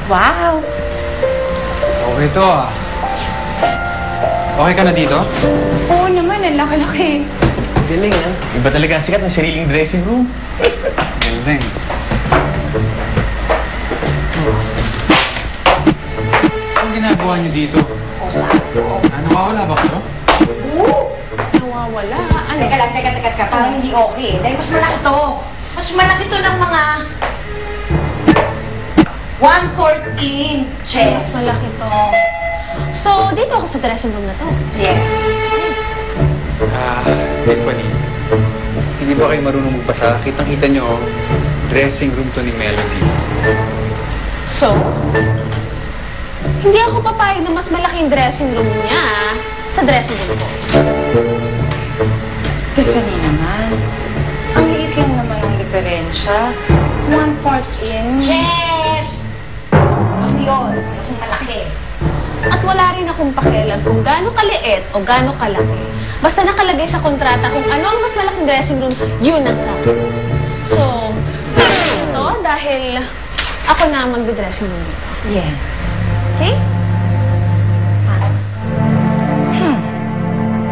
Wow! Okay to ah. Okay ka na dito? Oo naman, ang laki-laki. Galing ah. Iba talaga ang sikat ng sariling dressing room. Galing. Anong ginagawa niyo dito? O, sabi ko. Nawawala ba kayo? Nawawala. Ano? Teka. Parang hindi okay. Dahil mas malaki to. Mas malaki to ng mga 1/4 inches. Mas malaki to. So, dito ako sa dressing room na to. Yes. Tiffany. Hindi ba kayo marunong magbasa? Kitang-kita niyo, dressing room to ni Melody. So, hindi ako papayag na mas malaki yung dressing room niya sa dressing room ko. Tiffany naman. Ang liit lang naman ang diferensya. 1/4 inch. Yes! Ano yun? Malaki. At wala rin akong pakialam kung gaano kaliit o gaano kalaki. Basta nakalagay sa kontrata kung ano ang mas malaking dressing room, yun ang sa akin. So, ito dahil ako na magdo-dressing room dito. Yeah. Okay?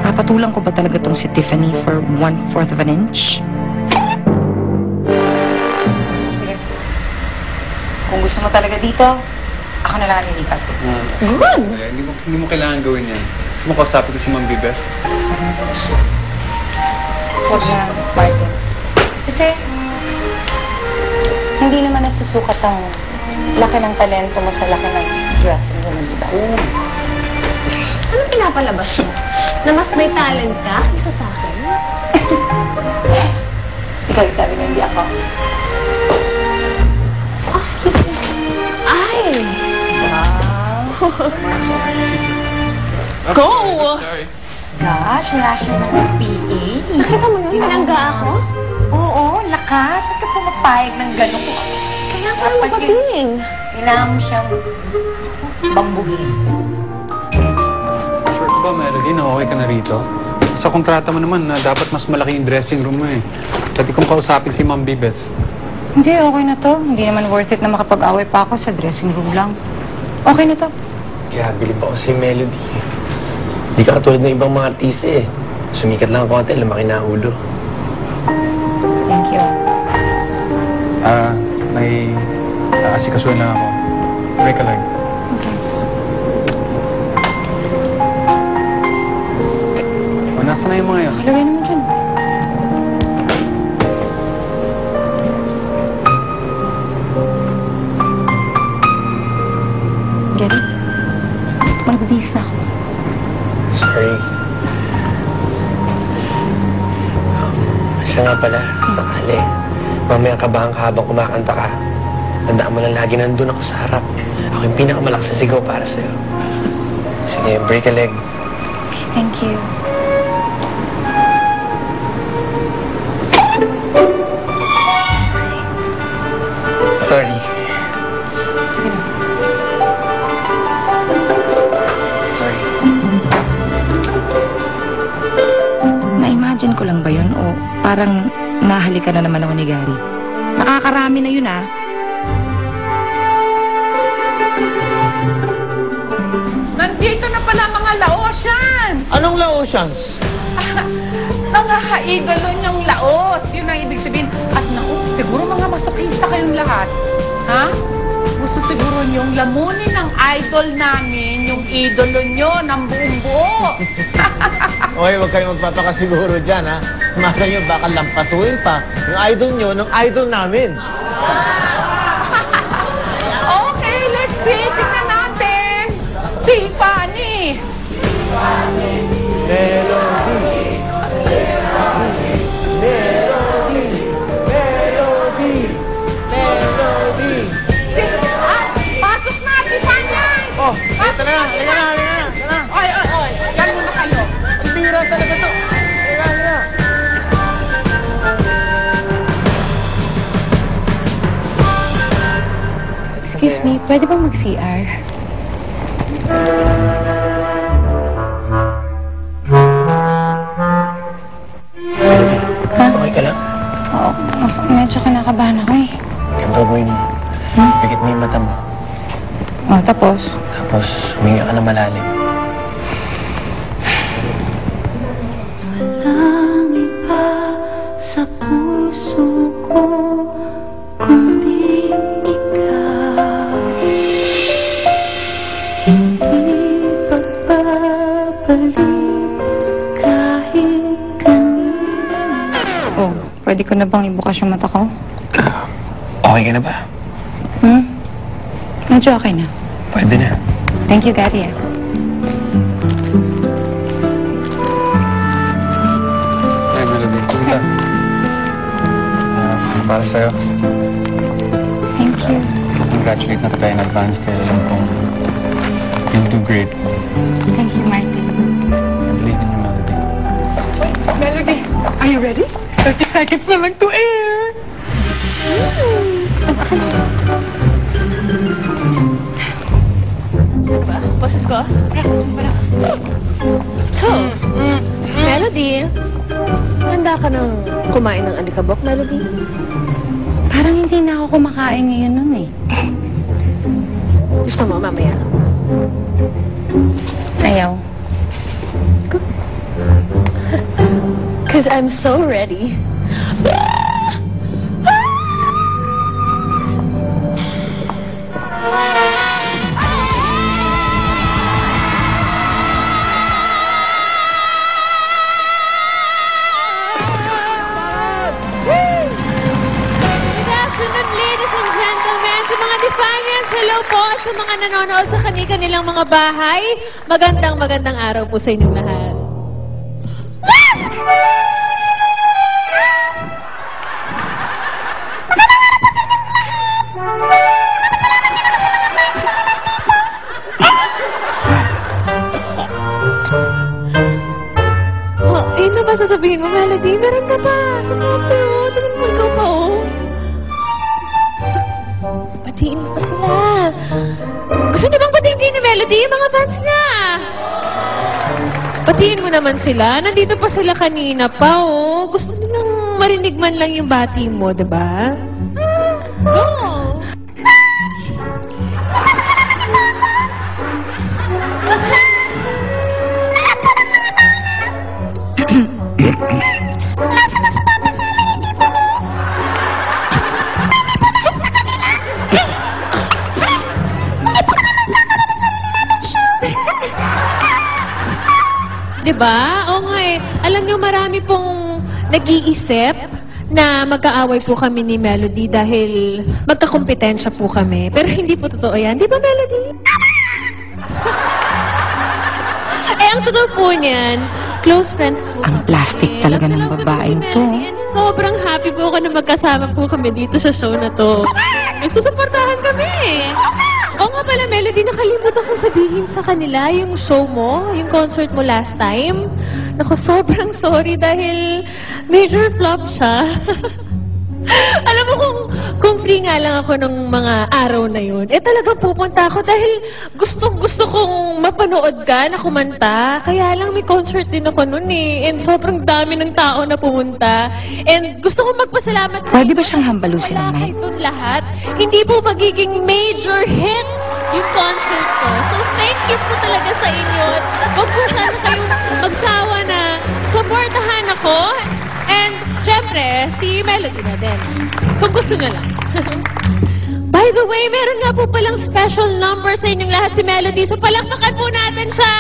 Papatulang ko ba talaga tong si Tiffany for 1/4 of an inch? Sige. Kung gusto mo talaga dito, ako na lang nilipat. Good! Hindi mo kailangan gawin yan. Gusto mo kausapin ko si Ma'am Bibeth? Huwag na, Martin. Kasi, hindi naman nasusukat ang laki ng talento mo sa laki ng dressing room, di ba? Ano pinapalabas mo? Na mas may talent ka kaysa sa akin? Ikaw yung sabi na hindi ako. Oh, excuse me. Ay! Go! Sorry. Gosh, wala siya naman ng PA. Nakita mo yun? Pinangga ako? Oo, lakas. Ba't ka pumapayag ng gano'n? Kailangan ko lang mapapiling. Kailangan mo siyang bambuhin. Sure ka ba, Melody, na okay ka na rito? Sa kontrata mo naman na dapat mas malaki yung dressing room mo eh. Pati kong kausapin si Ma'am Bibeth. Hindi, okay na to. Hindi naman worth it na makapag-away pa ako sa dressing room lang. Okay na to. Kaya bilib ako si Melody. Di ka katulad ng ibang mga artista eh. Sumikat lang ang konti, lumaki na ang ulo. Thank you. May aasikasuhin lang ako. Break a leg. O, nasa na yung mga yun? Kalagay naman dyan. Get it? Magbibihis na ako. Sorry. Siya nga pala, sakali. Mamaya kabahan ka habang kumakanta ka. Tandaan mo lang lagi nandun ako sa harap. Ako yung pinakamalakas sa sigaw para sa'yo. Sige, break a leg. Okay, thank you. Sorry. Sige na. Sorry. Na-imagine ko lang ba yun o parang nahalikan na naman ako ni Gary? Nakakarami na yun ah. Nandito na pala mga Laotians! Anong Laotians? Mga ka-idolo niyong Laos. Yun ang ibig sabihin. At naku, siguro mga masokista kayong lahat. Ha? Gusto siguro niyong lamunin ng idol namin, yung idolo niyo ng buong buo. Okay, huwag kayong magpapakasiguro dyan, ha? Maka nyo, baka lampasuin pa yung idol nyo ng idol namin. Okay, let's see. Tingnan natin. Tiffany! Melody! Melody! Melody! Melody! Pasok na, Tiffany! Oh, ito na! Halika na! Halika na! Oy! Yan muna kayo. Ang bira talaga to! Halika! Excuse me, pwede ba mag-CR? Melody, okay ka lang? Oo, medyo kinakabahan ako eh. Ganito gawin mo. Pikit mo yung mata mo. Oh, tapos? Tapos, huminga ka na malalim. Walang iba sa puso ko kundi ikaw. Hindi pagbabalik kahit kanina. Oh, pwede ko na bang ibukas yung mata ko? Okay ka na ba? Medyo okay na. Pwede na. Thank you, Gary. Hey, Melody. What's up? Para sa'yo. Thank you. Congratulate na kita in advance dahil alam kong you'll do great. Thank you, Martin. I believe in you, Melody. Melody, are you ready? 30 seconds na lang to air. Boses ko? Practice mo pala. So, Melody, handa ka nang kumain ng alikabok, Melody? Parang hindi na ako kumakain ngayon nun eh. Gusto mo mamaya? Ayaw. Because I'm so ready. Hello po sa mga nanonood sa kani-kanilang mga bahay. Magandang araw po sa inyong lahat. Oh, yun na ba sasabihin mo, Melody? Meron ka pa. Sa kwarto. Tingnan mo, ikaw pa, oh. Batiin mo pa sila. Gusto niyo bang batiin kayo ni Melody? Yung mga fans niya. Batiin mo naman sila. Nandito pa sila kanina pa, oh. Gusto nilang marinig man lang yung bati mo, diba? Go! Diba? Oo nga eh. Alam niyo, marami pong nag-iisip na magkaaway po kami ni Melody dahil magkakompetensya po kami. Pero hindi po totoo yan. Di ba, Melody? Eh, ang totoo po niyan, close friends po Ang kami. plastic talaga ng Alam ko babaeng si to. Melody, and sobrang happy po ako na magkasama po kami dito sa show na to. Nagsusuportahan kami. Oo nga pala, Melody, nakalimutan ko sabihin sa kanila yung show mo, yung concert mo last time. Naku, sobrang sorry dahil major flop siya. Alam mo kung free nga lang ako ng mga araw na yun, eh talagang pupunta ako dahil gusto kong mapanood ka na kumanta. Kaya lang may concert din ako nun eh. And sobrang dami ng tao na pumunta. And gusto kong magpasalamat sa Pwede inyo. ba siyang hambalusin ng Wala mic? kayo dun lahat. Hindi po magiging major hit yung concert ko. So thank you po talaga sa inyo. At huwag po sana kayong magsawa na supportahan ako. And syempre, si Melody na din. Kung gusto nyo lang. By the way, meron nga po palang special number sa inyong lahat si Melody. So palakpakan po natin siya!